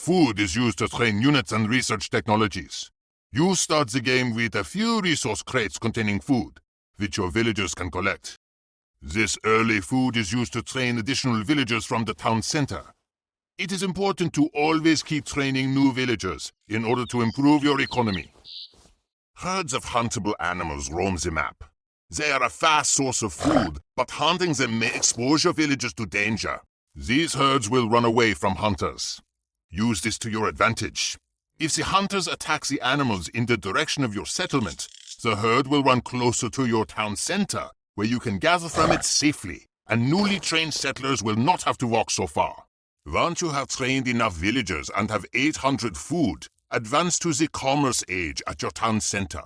Food is used to train units and research technologies. You start the game with a few resource crates containing food, which your villagers can collect. This early food is used to train additional villagers from the town center. It is important to always keep training new villagers in order to improve your economy. Herds of huntable animals roam the map. They are a fast source of food, but hunting them may expose your villagers to danger. These herds will run away from hunters. Use this to your advantage. If the hunters attack the animals in the direction of your settlement, the herd will run closer to your town center, where you can gather from it safely, and newly trained settlers will not have to walk so far. Once you have trained enough villagers and have 800 food, advance to the commerce age at your town center.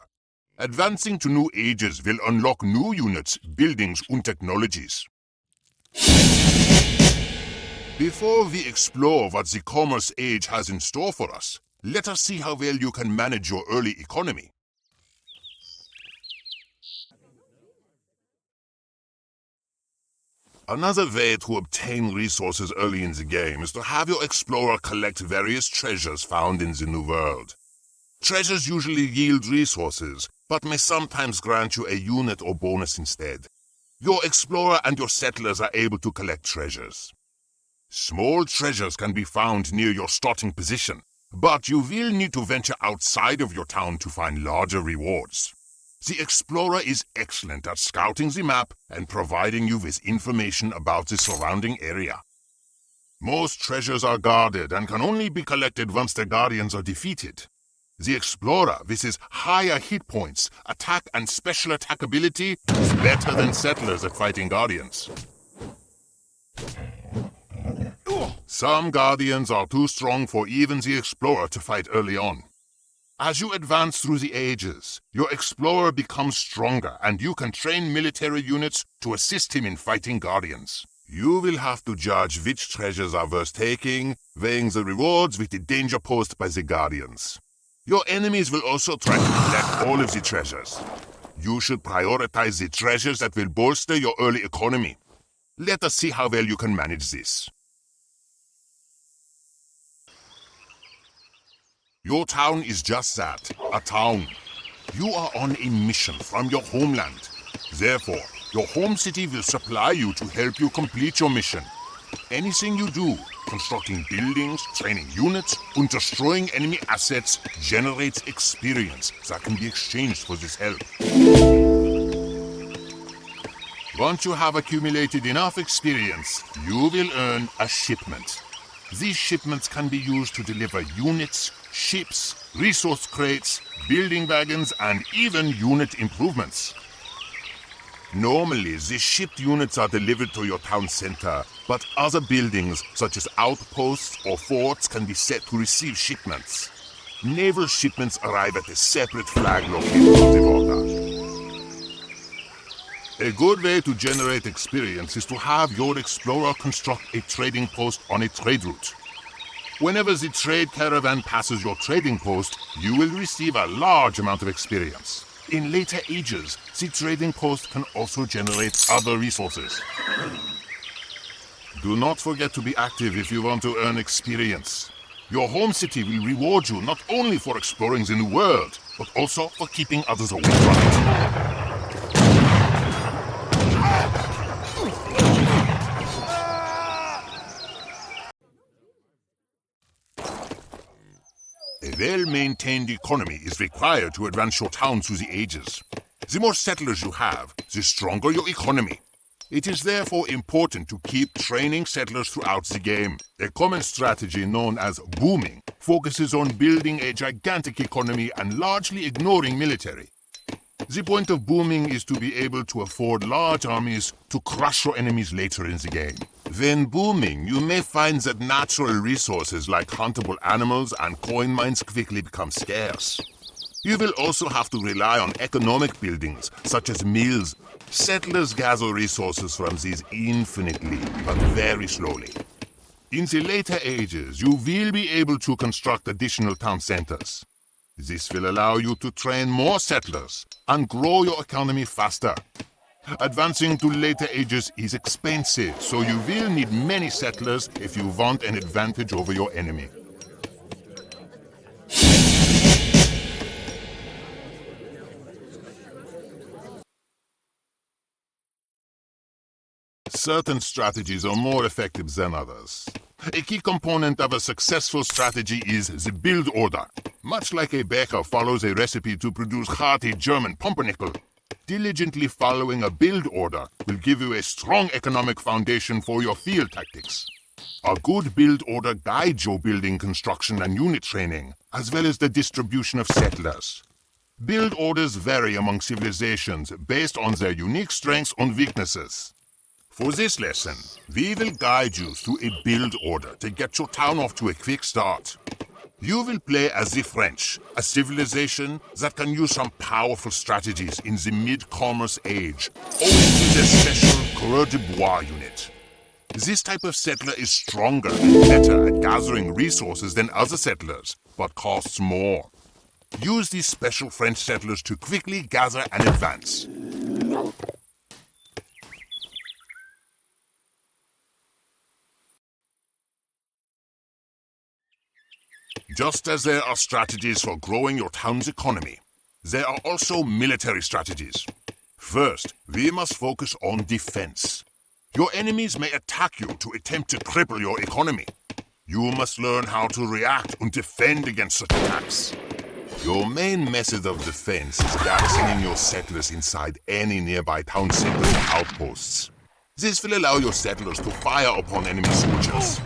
Advancing to new ages will unlock new units, buildings, and technologies. Before we explore what the commerce age has in store for us, let us see how well you can manage your early economy. Another way to obtain resources early in the game is to have your explorer collect various treasures found in the new world. Treasures usually yield resources, but may sometimes grant you a unit or bonus instead. Your explorer and your settlers are able to collect treasures. Small treasures can be found near your starting position, but you will need to venture outside of your town to find larger rewards. The explorer is excellent at scouting the map and providing you with information about the surrounding area. Most treasures are guarded and can only be collected once the guardians are defeated. The explorer, with his higher hit points, attack and special attack ability, is better than settlers at fighting guardians. Some guardians are too strong for even the explorer to fight early on. As you advance through the ages, your explorer becomes stronger and you can train military units to assist him in fighting guardians. You will have to judge which treasures are worth taking, weighing the rewards with the danger posed by the guardians. Your enemies will also try to collect all of the treasures. You should prioritize the treasures that will bolster your early economy. Let us see how well you can manage this. Your town is just that, a town. You are on a mission from your homeland. Therefore, your home city will supply you to help you complete your mission. Anything you do, constructing buildings, training units, and destroying enemy assets, generates experience that can be exchanged for this help. Once you have accumulated enough experience, you will earn a shipment. These shipments can be used to deliver units, ships, resource crates, building wagons, and even unit improvements. Normally, the shipped units are delivered to your town center, but other buildings, such as outposts or forts, can be set to receive shipments. Naval shipments arrive at a separate flag located on the water. A good way to generate experience is to have your explorer construct a trading post on a trade route. Whenever the trade caravan passes your trading post, you will receive a large amount of experience. In later ages, the trading post can also generate other resources. Do not forget to be active if you want to earn experience. Your home city will reward you not only for exploring the new world, but also for keeping others away from it. A well-maintained economy is required to advance your town through the ages. The more settlers you have, the stronger your economy. It is therefore important to keep training settlers throughout the game. A common strategy known as booming focuses on building a gigantic economy and largely ignoring military. The point of booming is to be able to afford large armies to crush your enemies later in the game. When booming, you may find that natural resources like huntable animals and coin mines quickly become scarce. You will also have to rely on economic buildings, such as mills. Settlers gather resources from these infinitely, but very slowly. In the later ages, you will be able to construct additional town centers. This will allow you to train more settlers and grow your economy faster. Advancing to later ages is expensive, so you will need many settlers if you want an advantage over your enemy. certain strategies are more effective than others. A key component of a successful strategy is the build order. Much like a baker follows a recipe to produce hearty German pumpernickel, diligently following a build order will give you a strong economic foundation for your field tactics. A good build order guides your building construction and unit training, as well as the distribution of settlers. Build orders vary among civilizations based on their unique strengths and weaknesses. For this lesson, we will guide you through a build order to get your town off to a quick start. You will play as the French, a civilization that can use some powerful strategies in the mid-commerce age, owing to their special Coureur de Bois unit. This type of settler is stronger and better at gathering resources than other settlers, but costs more. Use these special French settlers to quickly gather and advance. Just as there are strategies for growing your town's economy, there are also military strategies. First, we must focus on defense. Your enemies may attack you to attempt to cripple your economy. You must learn how to react and defend against such attacks. Your main method of defense is garrisoning your settlers inside any nearby town centers or outposts. This will allow your settlers to fire upon enemy soldiers.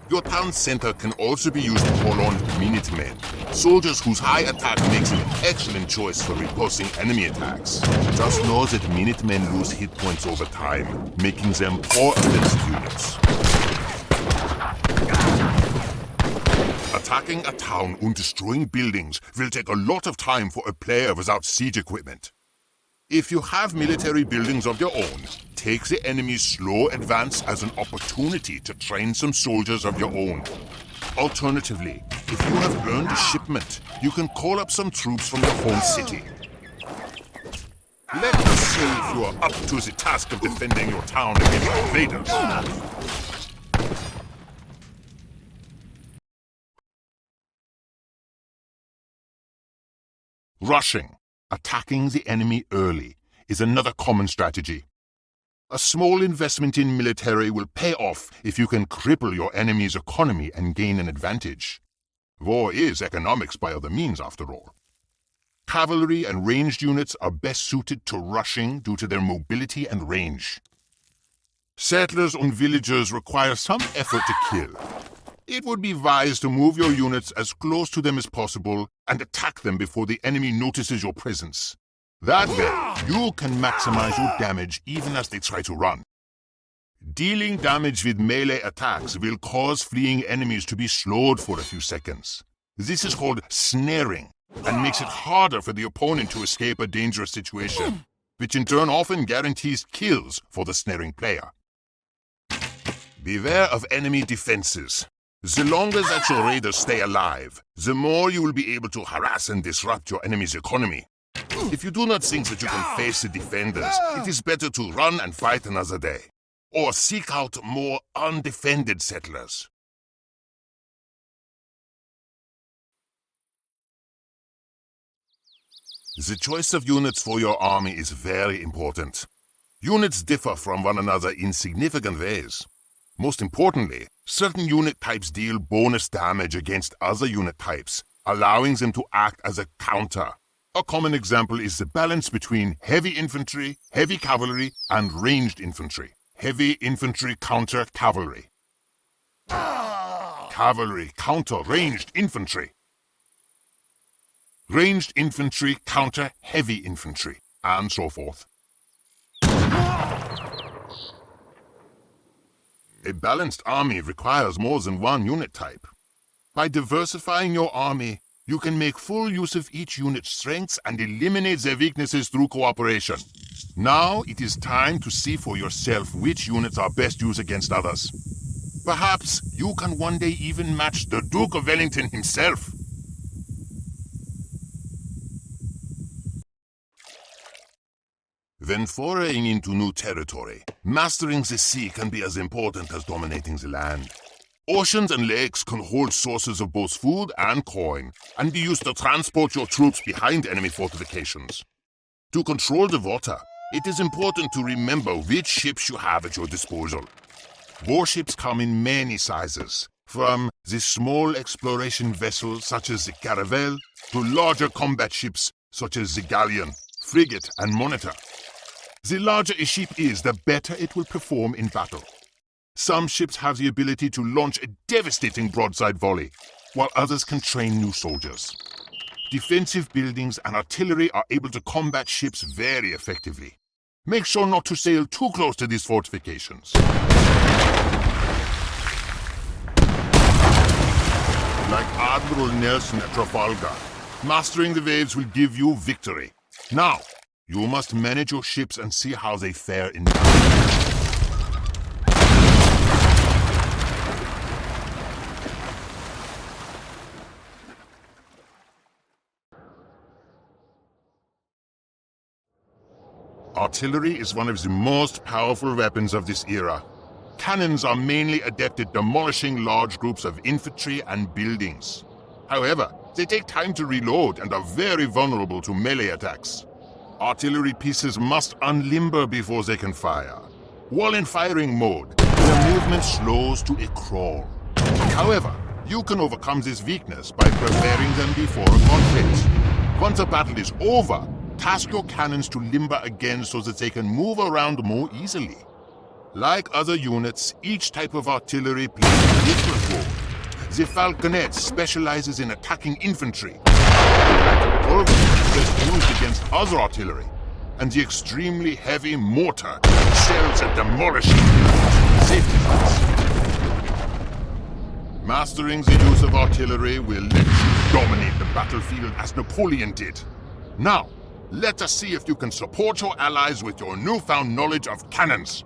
Your town center can also be used to call on Minutemen, soldiers whose high attack makes them an excellent choice for repulsing enemy attacks. Just know that Minutemen lose hit points over time, making them poor offensive units. Attacking a town and destroying buildings will take a lot of time for a player without siege equipment. If you have military buildings of your own, take the enemy's slow advance as an opportunity to train some soldiers of your own. Alternatively, if you have earned a shipment, you can call up some troops from your home city. Let us see if you are up to the task of defending your town against invaders. Rushing, attacking the enemy early, is another common strategy. A small investment in military will pay off if you can cripple your enemy's economy and gain an advantage. War is economics by other means, after all. Cavalry and ranged units are best suited to rushing due to their mobility and range. Settlers and villagers require some effort to kill. It would be wise to move your units as close to them as possible and attack them before the enemy notices your presence. That way, you can maximize your damage even as they try to run. Dealing damage with melee attacks will cause fleeing enemies to be slowed for a few seconds. This is called snaring and makes it harder for the opponent to escape a dangerous situation, which in turn often guarantees kills for the snaring player. Beware of enemy defenses. The longer that your raiders stay alive, the more you will be able to harass and disrupt your enemy's economy. If you do not think that you can face the defenders, it is better to run and fight another day, or seek out more undefended settlers. The choice of units for your army is very important. Units differ from one another in significant ways. Most importantly, certain unit types deal bonus damage against other unit types, allowing them to act as a counter. A common example is the balance between heavy infantry, heavy cavalry, and ranged infantry. Heavy infantry counter cavalry. Cavalry counter ranged infantry. Ranged infantry counter heavy infantry, and so forth. A balanced army requires more than one unit type. By diversifying your army, you can make full use of each unit's strengths and eliminate their weaknesses through cooperation. Now it is time to see for yourself which units are best used against others. Perhaps you can one day even match the Duke of Wellington himself. When foraying into new territory, mastering the sea can be as important as dominating the land. Oceans and lakes can hold sources of both food and coin, and be used to transport your troops behind enemy fortifications. To control the water, It is important to remember which ships you have at your disposal. Warships come in many sizes, from the small exploration vessels such as the Caravel to larger combat ships such as the Galleon, Frigate and Monitor. The larger a ship is, the better it will perform in battle. Some ships have the ability to launch a devastating broadside volley, while others can train new soldiers. Defensive buildings and artillery are able to combat ships very effectively. Make sure not to sail too close to these fortifications. Like Admiral Nelson at Trafalgar, mastering the waves will give you victory. Now, you must manage your ships and see how they fare in battle. Artillery is one of the most powerful weapons of this era. Cannons are mainly adept at demolishing large groups of infantry and buildings. However, they take time to reload and are very vulnerable to melee attacks. Artillery pieces must unlimber before they can fire. While in firing mode, their movement slows to a crawl. However, you can overcome this weakness by preparing them before a conflict. Once a battle is over, task your cannons to limber again so that they can move around more easily. Like other units, each type of artillery plays a different role. The Falconet specializes in attacking infantry, like the Bullet is used against other artillery, and the extremely heavy mortar excels at demolishing safety nets. Mastering the use of artillery will let you dominate the battlefield as Napoleon did. Now, let us see if you can support your allies with your newfound knowledge of cannons.